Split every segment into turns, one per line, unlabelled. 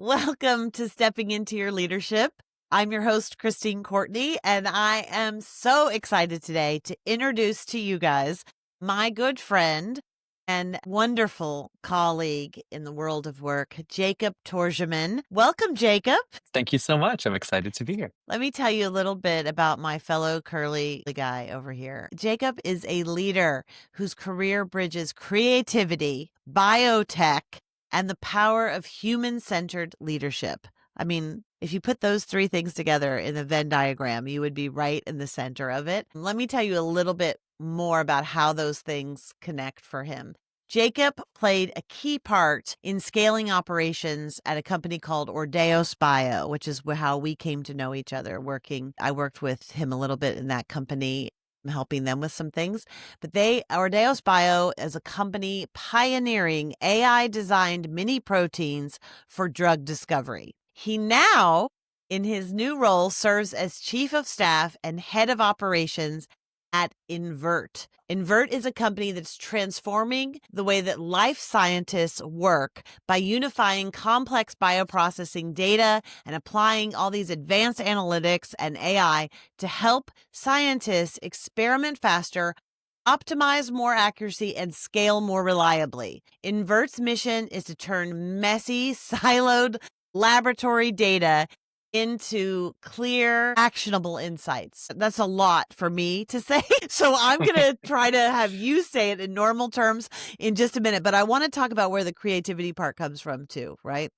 Welcome to Stepping Into Your Leadership. I'm your host, Christine Courtney, and I am so excited today to introduce to you guys my good friend and wonderful colleague in the world of work, Jacob Tourjeman. Welcome, Jacob.
Thank you so much. I'm excited to be here.
Let me tell you a little bit about my fellow curly guy over here. Jacob is a leader whose career bridges creativity, biotech, and the power of human-centered leadership. I mean, if you put those three things together in the Venn diagram, you would be right in the center of it. Let me tell you a little bit more about how those things connect for him. Jacob played a key part in scaling operations at a company called Ordeos Bio, which is how we came to know each other working. I worked with him a little bit in that company, helping them with some things. But Ordeos Bio is a company pioneering AI-designed mini proteins for drug discovery. He now, in his new role, serves as chief of staff and head of operations at Invert. Invert is a company that's transforming the way that life scientists work by unifying complex bioprocessing data and applying all these advanced analytics and AI to help scientists experiment faster, optimize more accuracy, and scale more reliably. Invert's mission is to turn messy, siloed laboratory data into clear, actionable insights. That's a lot for me to say. So I'm going to try to have you say it in normal terms in just a minute, but I want to talk about where the creativity part comes from too, right?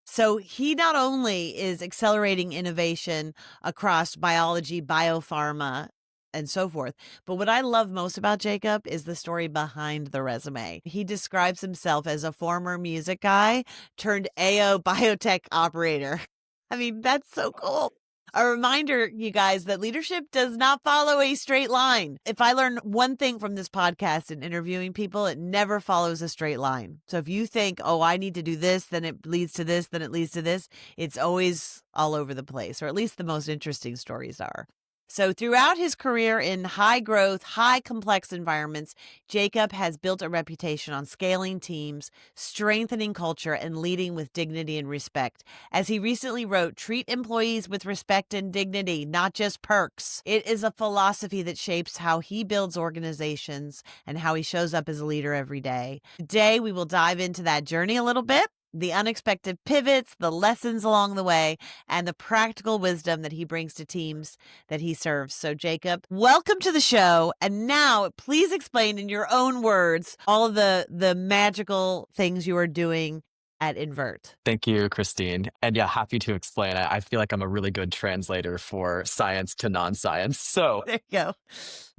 So he not only is accelerating innovation across biology, biopharma, and so forth. But what I love most about Jacob is the story behind the resume. He describes himself as a former music guy turned AO biotech operator. I mean, that's so cool. A reminder, you guys, that leadership does not follow a straight line. If I learn one thing from this podcast and interviewing people, it never follows a straight line. So if you think, oh, I need to do this, then it leads to this, then it leads to this, it's always all over the place, or at least the most interesting stories are. So throughout his career in high growth, high complex environments, Jacob has built a reputation on scaling teams, strengthening culture, and leading with dignity and respect. As he recently wrote, treat employees with respect and dignity, not just perks. It is a philosophy that shapes how he builds organizations and how he shows up as a leader every day. Today, we will dive into that journey a little bit, the unexpected pivots, the lessons along the way, and the practical wisdom that he brings to teams that he serves. So, Jacob, welcome to the show. And now, please explain in your own words all of the magical things you are doing at Invert.
Thank you, Christine. And yeah, happy to explain. I feel like I'm a really good translator for science to non-science. So
There you go.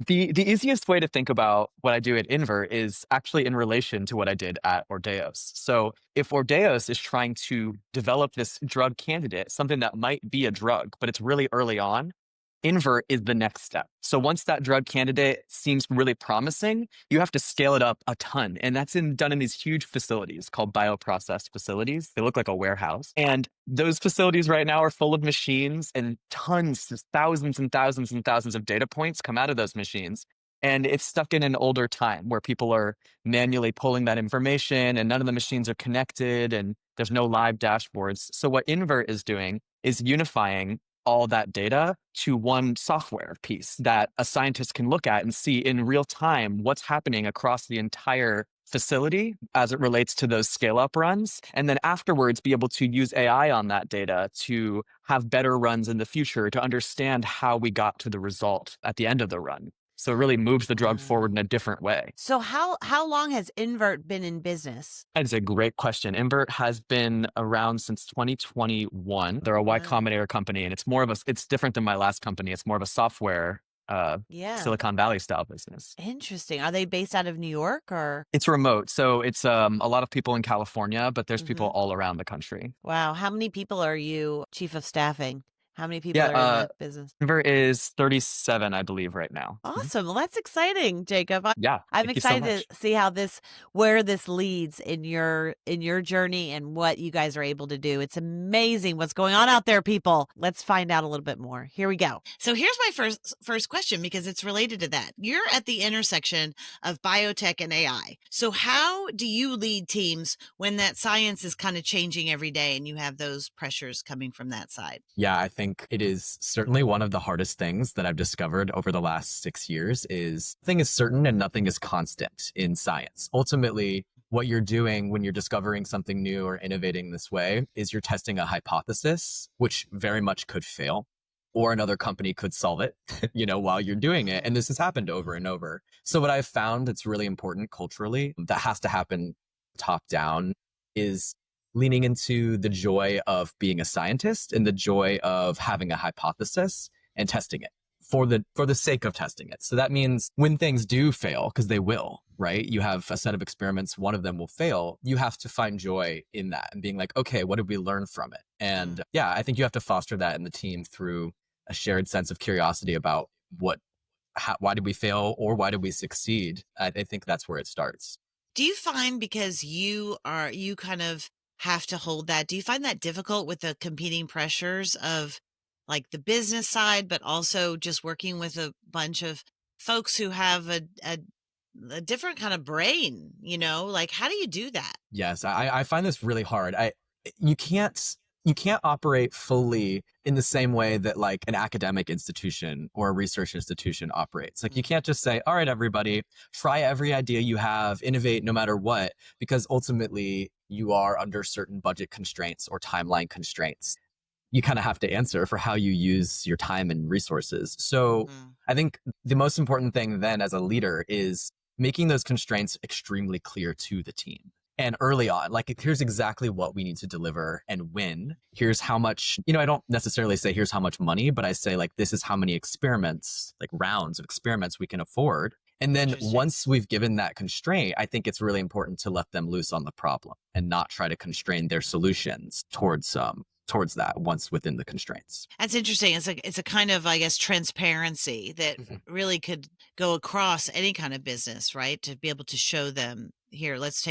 the easiest way to think about what I do at Invert is actually in relation to what I did at Ordeos. So if Ordeos is trying to develop this drug candidate, something that might be a drug, but it's really early on, Invert is the next step. So once that drug candidate seems really promising, you have to scale it up a ton. And that's done in these huge facilities called bioprocess facilities. They look like a warehouse. And those facilities right now are full of machines, and tons, thousands and thousands and thousands of data points come out of those machines. And it's stuck in an older time where people are manually pulling that information and none of the machines are connected and there's no live dashboards. So what Invert is doing is unifying all that data to one software piece that a scientist can look at and see in real time what's happening across the entire facility as it relates to those scale-up runs. And then afterwards, be able to use AI on that data to have better runs in the future to understand how we got to the result at the end of the run. So it really moves the drug forward in a different way.
So how long has Invert been in business?
That is a great question. Invert has been around since 2021. They're a Y Combinator company, and it's different than my last company. It's more of a software, Silicon Valley style business.
Interesting. Are they based out of New York or?
It's remote. So it's a lot of people in California, but there's people all around the country.
Wow. How many people are you chief of staffing? How many people
Yeah,
are in the business?
Invert is 37, I believe, right now. Mhm.
Awesome. Well, that's exciting, Jacob.
Yeah,
I'm
thank you so
excited
much.
to see how where this leads in your journey and what you guys are able to do. It's amazing what's going on out there, people. Let's find out a little bit more. Here we go. So here's my first question because it's related to that. You're at the intersection of biotech and AI. So how do you lead teams when that science is kind of changing every day and you have those pressures coming from that side?
Yeah, I think it is certainly one of the hardest things that I've discovered over the last 6 years is nothing is certain and nothing is constant in science. Ultimately, what you're doing when you're discovering something new or innovating this way is you're testing a hypothesis, which very much could fail, or another company could solve it, while you're doing it. And this has happened over and over. So what I've found that's really important culturally that has to happen top down is leaning into the joy of being a scientist and the joy of having a hypothesis and testing it for the sake of testing it. So that means when things do fail, because they will, right? You have a set of experiments, one of them will fail. You have to find joy in that and being like, okay, what did we learn from it? And yeah, I think you have to foster that in the team through a shared sense of curiosity about why did we fail or why did we succeed? I think that's where it starts.
Do you find because you kind of have to hold that, do you find that difficult with the competing pressures of like the business side, but also just working with a bunch of folks who have a different kind of brain, like how do you do that?
Yes, I find this really hard. You can't you can't operate fully in the same way that like an academic institution or a research institution operates. Like you can't just say, all right, everybody, try every idea you have, innovate no matter what, because ultimately you are under certain budget constraints or timeline constraints. You kind of have to answer for how you use your time and resources. So I think the most important thing then as a leader is making those constraints extremely clear to the team. And early on, like, here's exactly what we need to deliver and when. Here's how much, I don't necessarily say here's how much money, but I say, like, this is how many experiments, like rounds of experiments we can afford. And then once we've given that constraint, I think it's really important to let them loose on the problem and not try to constrain their solutions towards that once within the constraints.
That's interesting. It's a kind of, I guess, transparency that really could go across any kind of business, right? To be able to show them here, let's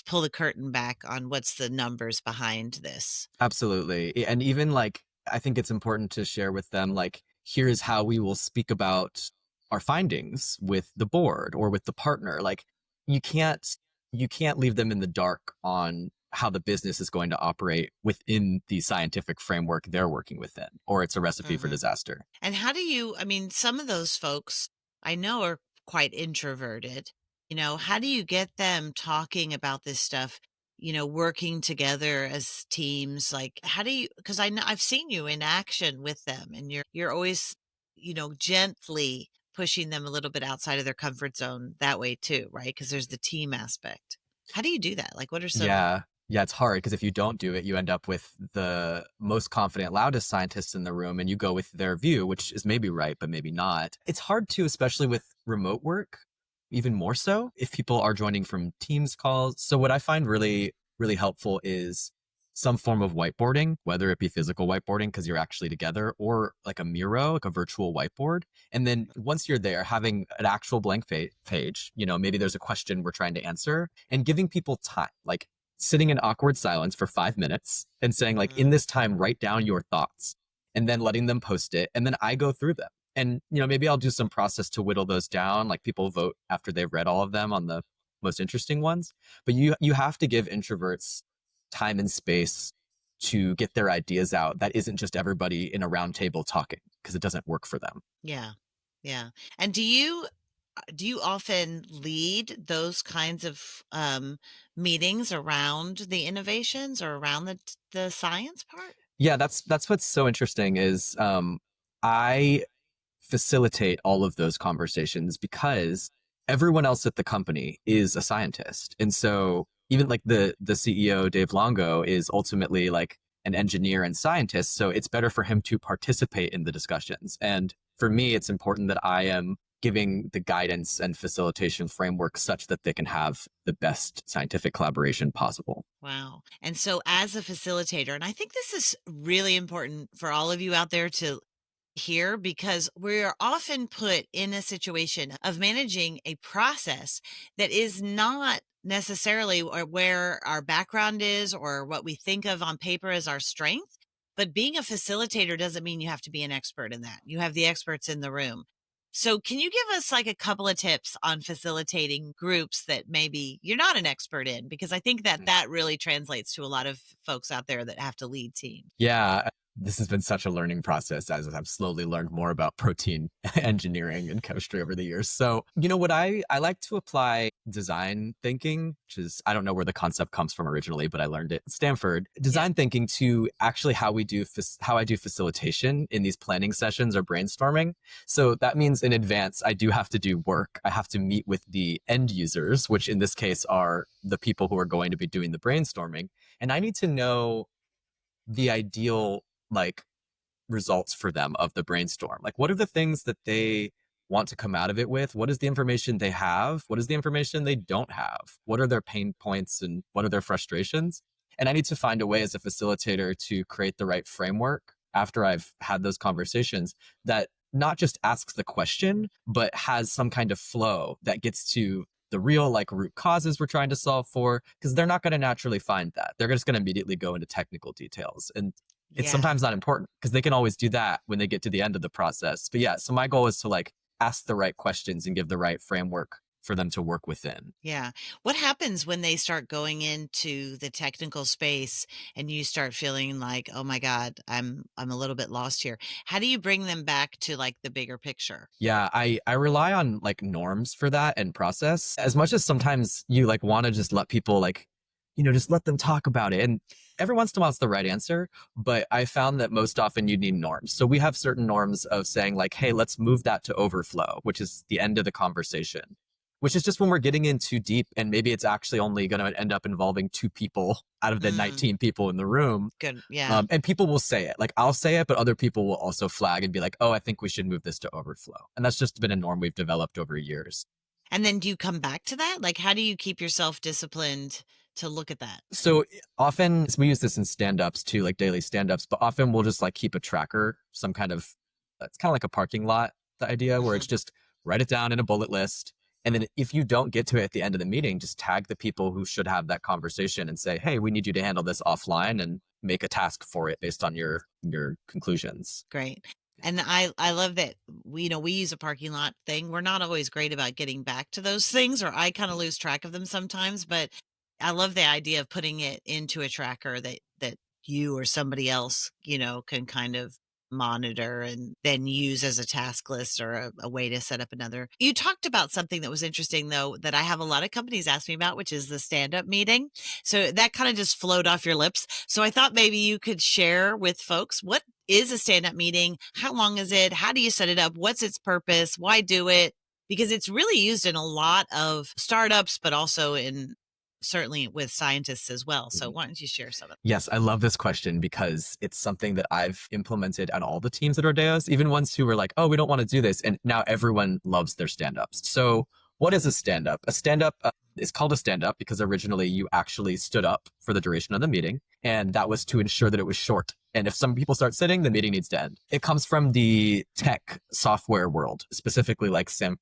pull the curtain back on what's the numbers behind this.
Absolutely. And even like, I think it's important to share with them, like, here's how we will speak about our findings with the board or with the partner. Like, you can't leave them in the dark on how the business is going to operate within the scientific framework they're working within, or it's a recipe for disaster.
And how do you, I mean, some of those folks I know are quite introverted. How do you get them talking about this stuff, working together as teams? Like, how do you, because I know I've seen you in action with them and you're always, gently pushing them a little bit outside of their comfort zone that way too, right? Because there's the team aspect. How do you do that? Like, what are some,
Yeah. Yeah, it's hard because if you don't do it, you end up with the most confident, loudest scientists in the room and you go with their view, which is maybe right, but maybe not. It's hard to, especially with remote work, even more so if people are joining from Teams calls. So what I find really, really helpful is some form of whiteboarding, whether it be physical whiteboarding because you're actually together or like a Miro, like a virtual whiteboard. And then once you're there, having an actual blank page, maybe there's a question we're trying to answer and giving people time, like sitting in awkward silence for 5 minutes and saying, like, in this time, write down your thoughts and then letting them post it. And then I go through them. And, maybe I'll do some process to whittle those down. Like people vote after they've read all of them on the most interesting ones. But you have to give introverts time and space to get their ideas out. That isn't just everybody in a round table talking because it doesn't work for them.
yeah. Yeah. And do you often lead those kinds of meetings around the innovations or around the science part?
Yeah, that's what's so interesting is I facilitate all of those conversations because everyone else at the company is a scientist. And so even like the CEO, Dave Longo, is ultimately like an engineer and scientist. So it's better for him to participate in the discussions. And for me, it's important that I am giving the guidance and facilitation framework such that they can have the best scientific collaboration possible.
Wow. And so as a facilitator, and I think this is really important for all of you out there to hear, because we're often put in a situation of managing a process that is not necessarily where our background is or what we think of on paper as our strength. But being a facilitator doesn't mean you have to be an expert in that. You have the experts in the room. So can you give us like a couple of tips on facilitating groups that maybe you're not an expert in? Because I think that that really translates to a lot of folks out there that have to lead teams.
Yeah, this has been such a learning process as I've slowly learned more about protein engineering and chemistry over the years. So, what I like to apply design thinking, which is, I don't know where the concept comes from originally, but I learned it at Stanford, design thinking to actually how I do facilitation in these planning sessions or brainstorming. So that means in advance, I do have to do work. I have to meet with the end users, which in this case are the people who are going to be doing the brainstorming. And I need to know the ideal results for them of the brainstorm. Like, what are the things that they want to come out of it with? What is the information they have? What is the information they don't have? What are their pain points and what are their frustrations? And I need to find a way as a facilitator to create the right framework after I've had those conversations that not just asks the question, but has some kind of flow that gets to the real root causes we're trying to solve for, because they're not going to naturally find that. They're just going to immediately go into technical details. And it's sometimes not important because they can always do that when they get to the end of the process. But yeah, so my goal is to ask the right questions and give the right framework for them to work within.
Yeah. What happens when they start going into the technical space and you start feeling like, oh my God, I'm a little bit lost here? How do you bring them back to the bigger picture?
Yeah, I rely on norms for that and process as much as sometimes you want to just let people just let them talk about it. And every once in a while it's the right answer, but I found that most often you need norms. So we have certain norms of saying hey, let's move that to overflow, which is the end of the conversation, which is just when we're getting in too deep and maybe it's actually only going to end up involving 2 people out of the 19 people in the room.
Good. Yeah.
And people will say it. I'll say it, but other people will also flag and be like, oh, I think we should move this to overflow. And that's just been a norm we've developed over years.
And then do you come back to that? How do you keep yourself disciplined to look at that?
So often we use this in stand-ups too, daily stand-ups, but often we'll just keep a tracker, some kind of, it's kind of like a parking lot, the idea where it's just write it down in a bullet list. And then if you don't get to it at the end of the meeting, just tag the people who should have that conversation and say, hey, we need you to handle this offline and make a task for it based on your conclusions.
Great. And I love that we use a parking lot thing. We're not always great about getting back to those things, or I kind of lose track of them sometimes, but I love the idea of putting it into a tracker that you or somebody else, can kind of monitor and then use as a task list or a way to set up another. You talked about something that was interesting though, that I have a lot of companies ask me about, which is the stand-up meeting. So that kind of just flowed off your lips. So I thought maybe you could share with folks, what is a stand-up meeting? How long is it? How do you set it up? What's its purpose? Why do it? Because it's really used in a lot of startups, but also certainly with scientists as well. So why don't you share some of that?
Yes, I love this question because it's something that I've implemented on all the teams at Ordeos, even ones who were like, oh, we don't want to do this. And now everyone loves their stand-ups. So what is a stand-up? A stand-up is called a stand-up because originally you actually stood up for the duration of the meeting. And that was to ensure that it was short. And if some people start sitting, the meeting needs to end. It comes from the tech software world, specifically San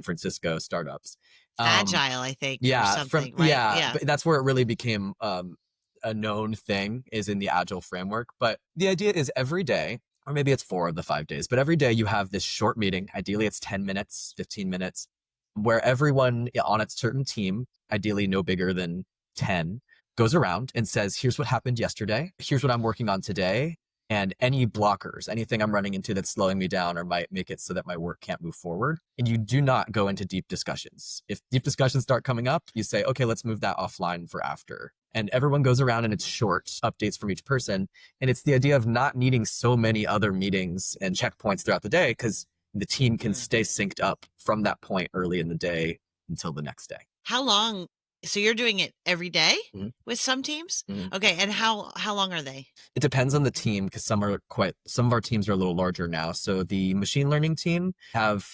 Francisco startups.
Agile, I think.
Yeah,
or something, right?
Yeah, but that's where it really became a known thing, is in the Agile framework. But the idea is every day, or maybe it's 4 of the 5 days, but every day you have this short meeting. Ideally, it's 10 minutes, 15 minutes, where everyone on a certain team, ideally no bigger than 10, goes around and says, here's what happened yesterday. Here's what I'm working on today. And any blockers, anything I'm running into that's slowing me down or might make it so that my work can't move forward. And you do not go into deep discussions. If deep discussions start coming up, you say, okay, let's move that offline for after. And everyone goes around and it's short updates from each person. And it's the idea of not needing so many other meetings and checkpoints throughout the day, because the team can stay synced up from that point early in the day until the next day.
How long? So you're doing it every day with some teams? Okay. And how long are they?
It depends on the team, because some of our teams are a little larger now. So the machine learning team have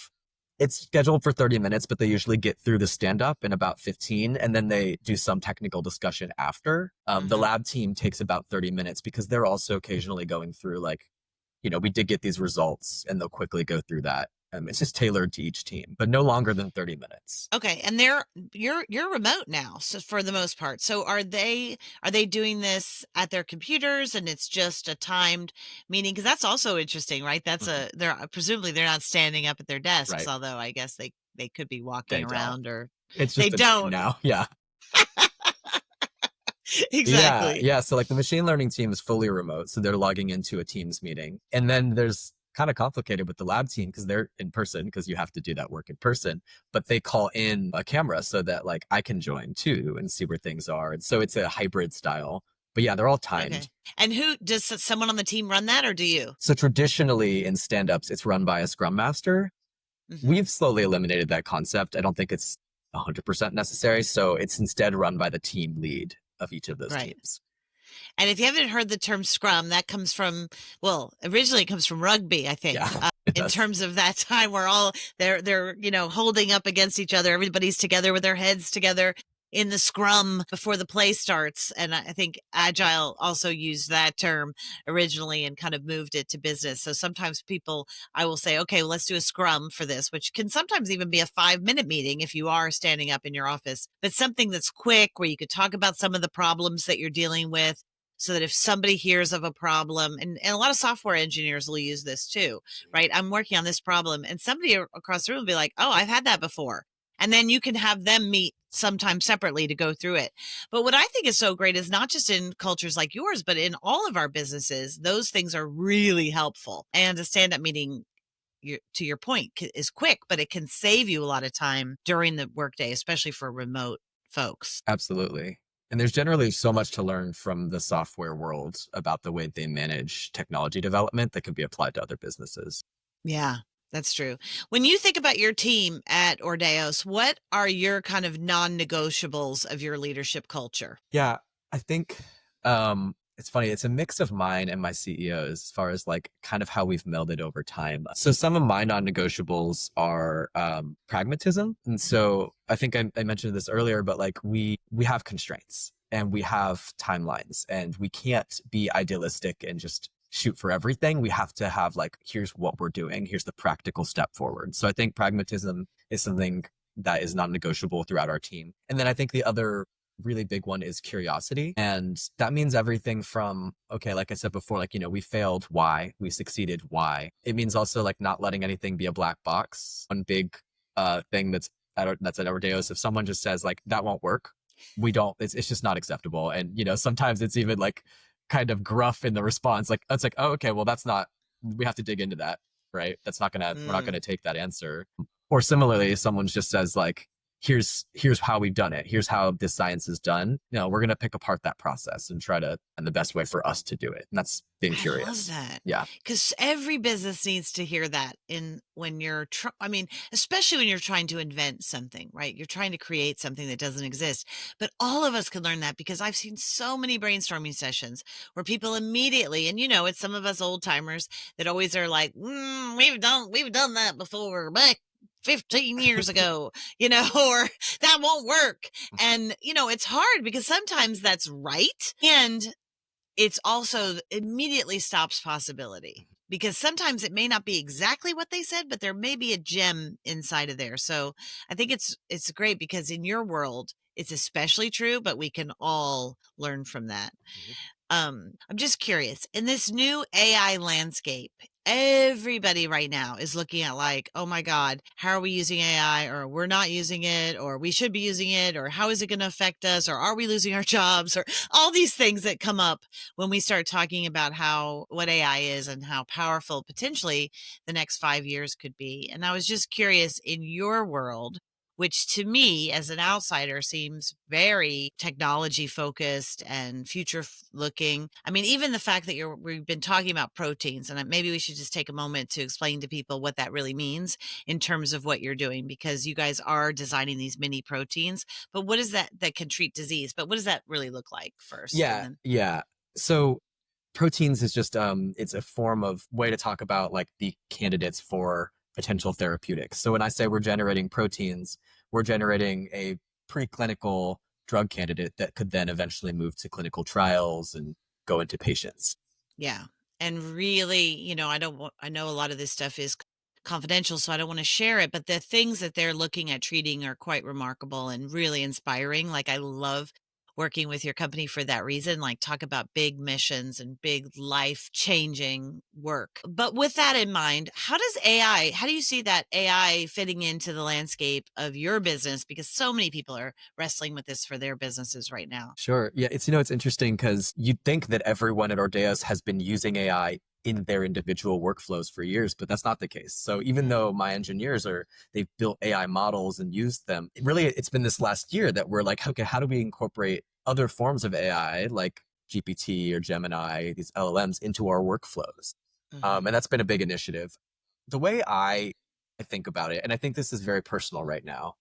It's scheduled for 30 minutes, but they usually get through the stand-up in about 15, and then they do some technical discussion after. The lab team takes about 30 minutes because they're also occasionally going through like, we did get these results, and they'll quickly go through that. It's just tailored to each team, but no longer than 30 minutes.
Okay, and you're remote now, so for the most part. So are they doing this at their computers, and it's just a timed meeting? Because that's also interesting, right? That's they're presumably they're not standing up at their desks,
Right.
although I guess they could be walking
They don't.
around, or
It's
they
just
don't.
now. Yeah.
Exactly.
Yeah. So like the machine learning team is fully remote. So they're logging into a Teams meeting. And then there's kind of complicated with the lab team because they're in person because you have to do that work in person. But they call in a camera so that like I can join too and see where things are. And so it's a hybrid style. But yeah, they're all timed.
Okay. And who does someone on the team run that, or do you?
So traditionally in stand-ups, it's run by a scrum master. We've slowly eliminated that concept. I don't think it's 100% necessary. So it's instead run by the team lead of each of those teams.
And if you haven't heard the term scrum, that comes from, well, originally it comes from rugby, I think.
Yeah,
in terms of that time where all they're holding up against each other, everybody's together with their heads together in the scrum before the play starts. And I think Agile also used that term originally and kind of moved it to business. So sometimes I will say, okay, well, let's do a scrum for this, which can sometimes even be a 5-minute meeting if you are standing up in your office, but something that's quick where you could talk about some of the problems that you're dealing with. So that if somebody hears of a problem, and a lot of software engineers will use this too, right? I'm working on this problem, and somebody across the room will be like, oh, I've had that before. And then you can have them meet sometime separately to go through it. But what I think is so great is not just in cultures like yours, but in all of our businesses, those things are really helpful. And a stand-up meeting, to your point, is quick, but it can save you a lot of time during the workday, especially for remote folks.
Absolutely. And there's generally so much to learn from the software world about the way they manage technology development that could be applied to other businesses.
Yeah, that's true. When you think about your team at Ordeos, what are your kind of non-negotiables of your leadership culture?
Yeah, I think it's funny. It's a mix of mine and my CEO's as far as like kind of how we've melded over time. So some of my non-negotiables are pragmatism. And so I think I mentioned this earlier, but like we have constraints and we have timelines and we can't be idealistic and just shoot for everything. We have to have like, here's what we're doing. Here's the practical step forward. So I think pragmatism is something that is non-negotiable throughout our team. And then I think the other really big one is curiosity. And that means everything from, okay, like I said before, like, we failed, why? We succeeded, why? It means also like not letting anything be a black box. One big thing that's at Ordeos, if someone just says like, that won't work, it's just not acceptable. And, sometimes it's even like kind of gruff in the response. Like, it's like, oh, okay, well, we have to dig into that, right? We're not gonna take that answer. Or similarly, someone just says like, here's how we've done it. Here's how this science is done. We're going to pick apart that process and and the best way for us to do it. And that's being curious.
I love that.
Yeah.
Because every business needs to hear that when you're, especially when you're trying to invent something, right? You're trying to create something that doesn't exist. But all of us can learn that because I've seen so many brainstorming sessions where people immediately, and it's some of us old timers that always are like, we've done that before, back 15 years ago, or that won't work. And, it's hard because sometimes that's right. And it's also immediately stops possibility because sometimes it may not be exactly what they said, but there may be a gem inside of there. So I think it's great because in your world, it's especially true, but we can all learn from that. I'm just curious, in this new AI landscape, everybody right now is looking at like, oh my God, how are we using AI? Or we're not using it, or we should be using it, or how is it going to affect us? Or are we losing our jobs? Or all these things that come up when we start talking about what AI is and how powerful potentially the next 5 years could be. And I was just curious, in your world, which to me as an outsider seems very technology focused and future looking. I mean, even the fact that we've been talking about proteins, and maybe we should just take a moment to explain to people what that really means in terms of what you're doing, because you guys are designing these mini proteins. But what is that can treat disease? But what does that really look like first?
Yeah. So proteins is just it's a form of way to talk about like the candidates for potential therapeutics. So when I say we're generating proteins, we're generating a preclinical drug candidate that could then eventually move to clinical trials and go into patients.
Yeah. And really, I know a lot of this stuff is confidential, so I don't want to share it, but the things that they're looking at treating are quite remarkable and really inspiring. Like, I love working with your company for that reason. Like, talk about big missions and big life changing work. But with that in mind, how do you see that AI fitting into the landscape of your business? Because so many people are wrestling with this for their businesses right now.
Sure. Yeah, it's interesting because you'd think that everyone at Ordeos has been using AI in their individual workflows for years, but that's not the case. So even though my engineers they've built AI models and used them, really it's been this last year that we're like, okay, how do we incorporate other forms of AI like GPT or Gemini, these LLMs into our workflows?
Mhm.
And that's been a big initiative. The way I think about it, and I think this is very personal right now,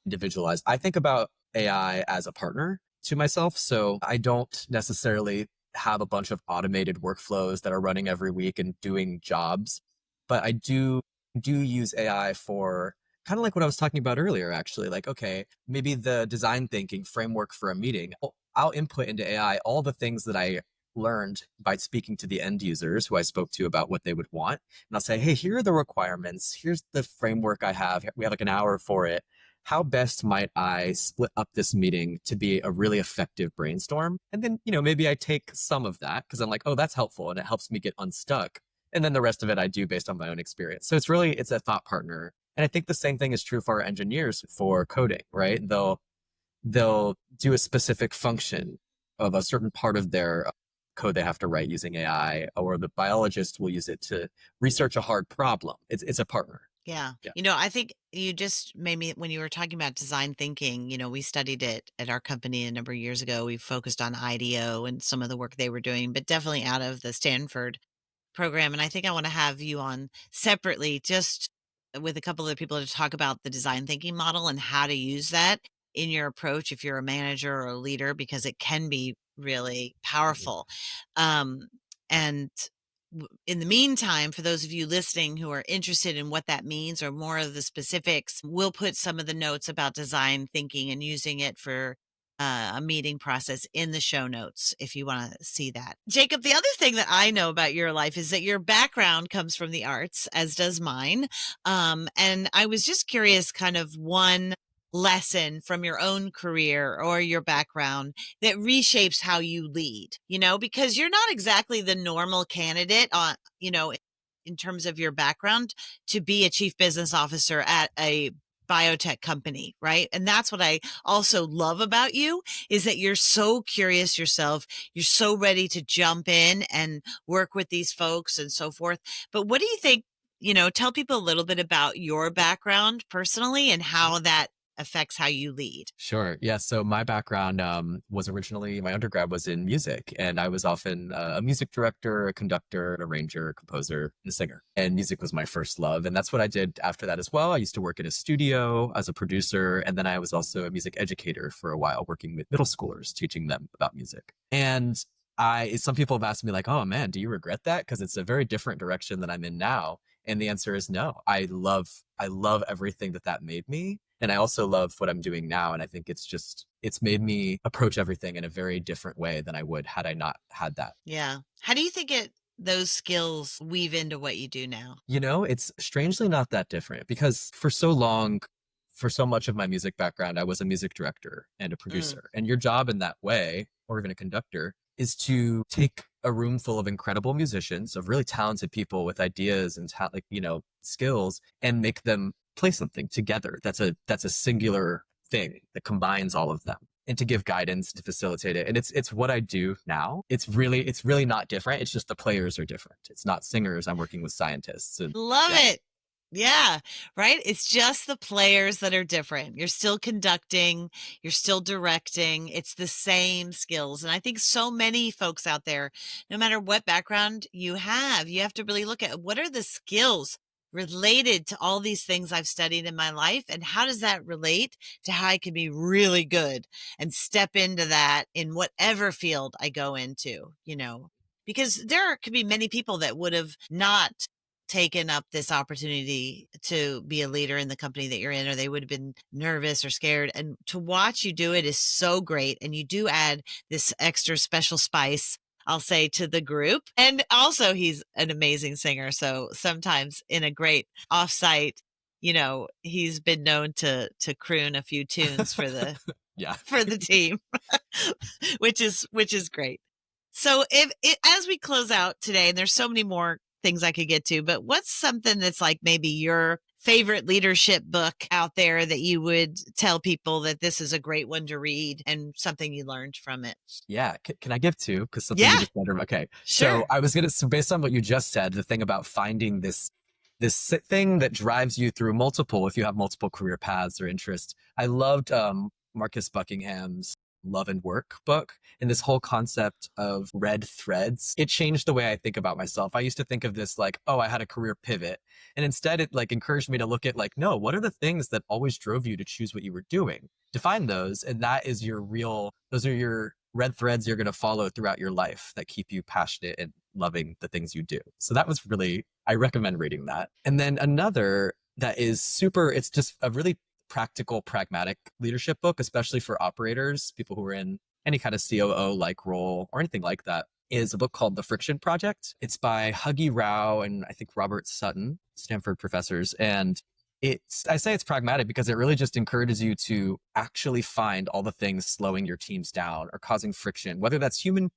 individualized. I think about AI as a partner to myself. So I don't necessarily have a bunch of automated workflows that are running every week and doing jobs, but I do use AI for kind of like what I was talking about earlier, actually. Like, okay, maybe the design thinking framework for a meeting, I'll input into AI all the things that I learned by speaking to the end users who I spoke to about what they would want. And I'll say, hey, here are the requirements. Here's the framework I have. We have like an hour for it. How best might I split up this meeting to be a really effective brainstorm? And then, maybe I take some of that because I'm like, oh, that's helpful and it helps me get unstuck. And then the rest of it I do based on my own experience. So it's a thought partner. And I think the same thing is true for our engineers for coding, right? They'll do a specific function of a certain part of their code they have to write using AI, or the biologist will use it to research a hard problem. It's a partner.
Yeah.
Yeah.
I think you just made me, when you were talking about design thinking, we studied it at our company a number of years ago. We focused on IDEO and some of the work they were doing, but definitely out of the Stanford program. And I think I want to have you on separately, just with a couple of people, to talk about the design thinking model and how to use that in your approach if you're a manager or a leader, because it can be really
Mhm.
powerful. Um, and in the meantime, for those of you listening who are interested in what that means or more of the specifics, we'll put some of the notes about design thinking and using it for a meeting process in the show notes if you want to see that. Jacob, the other thing that I know about your life is that your background comes from the arts, as does mine. And I was just curious, kind of one lesson from your own career or your background that reshapes how you lead, because you're not exactly the normal candidate on, in terms of your background to be a chief business officer at a biotech company, right? And that's what I also love about you, is that you're so curious yourself. You're so ready to jump in and work with these folks and so forth. But what do you think, tell people a little bit about your background personally and how that affects how you lead.
Sure. Yeah. So my background was originally, my undergrad was in music, and I was often a music director, a conductor, an arranger, a composer, and a singer. And music was my first love. And that's what I did after that as well. I used to work in a studio as a producer. And then I was also a music educator for a while, working with middle schoolers, teaching them about music. And some people have asked me, like, oh man, do you regret that? Because it's a very different direction that I'm in now. And the answer is no. I love everything that made me. And I also love what I'm doing now. And I think it's made me approach everything in a very different way than I would had I not had that.
Yeah. How do you think those skills weave into what you do now?
It's strangely not that different because for so long, for so much of my music background, I was a music director and a
Mm.
producer. And your job in that way, or even a conductor, is to take a room full of incredible musicians, of really talented people with ideas and skills, and make them play something together. That's a singular thing that combines all of them, and to give guidance to facilitate it. And it's what I do now. It's really not different. It's just the players are different. It's not singers. I'm working with scientists. And
Love
yeah.
it. Yeah, right? It's just the players that are different. You're still conducting, you're still directing. It's the same skills. And I think so many folks out there, no matter what background you have to really look at what are the skills related to all these things I've studied in my life, and how does that relate to how I can be really good and step into that in whatever field I go into, because there could be many people that would have not taken up this opportunity to be a leader in the company that you're in, or they would have been nervous or scared. And to watch you do it is so great. And you do add this extra special spice, I'll say, to the group. And also he's an amazing singer. So sometimes in a great offsite, he's been known to croon a few tunes for the
Yeah.
for the team, which is great. So as we close out today, and there's so many more things I could get to, but what's something that's like maybe your favorite leadership book out there that you would tell people that this is a great one to read and something you learned from it?
Yeah. Can I give two? Because something you
Yeah,
just said. Okay.
sure.
So I was gonna. So based on what you just said, the thing about finding this thing that drives you through multiple, if you have multiple career paths or interests. I loved Marcus Buckingham's Love and Work book, and this whole concept of red threads. It changed the way I think about myself. I used to think of this like, oh, I had a career pivot. And instead it like encouraged me to look at like, no, what are the things that always drove you to choose what you were doing? Define those. And those are your red threads you're going to follow throughout your life that keep you passionate and loving the things you do. So that was really, I recommend reading that. And then another that is super, it's just a really practical, pragmatic leadership book, especially for operators, people who are in any kind of COO like role or anything like that, is a book called The Friction Project. It's by Huggy Rao and I think Robert Sutton, Stanford professors. And I say it's pragmatic because it really just encourages you to actually find all the things slowing your teams down or causing friction, whether that's human,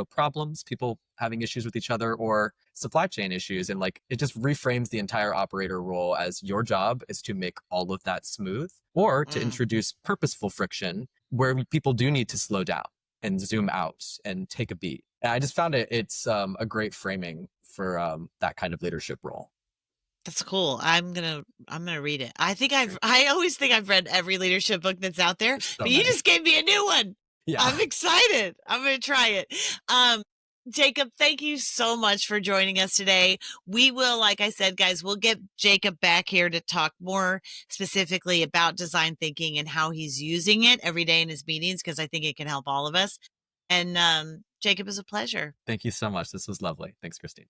problems, people having issues with each other, or supply chain issues. And like, it just reframes the entire operator role as your job is to make all of that smooth, or to introduce purposeful friction where people do need to slow down and zoom out and take a beat. And I just found it's a great framing for that kind of leadership role.
That's cool. I'm gonna read it. I always think I've read every leadership book that's out there,
So
but you
many.
just gave me a new one.
Yeah.
I'm excited. I'm gonna try it. Jacob, thank you so much for joining us today. We will, like I said, guys, we'll get Jacob back here to talk more specifically about design thinking and how he's using it every day in his meetings, because I think it can help all of us. And Jacob, is a pleasure.
Thank you so much. This was lovely. Thanks, Christine.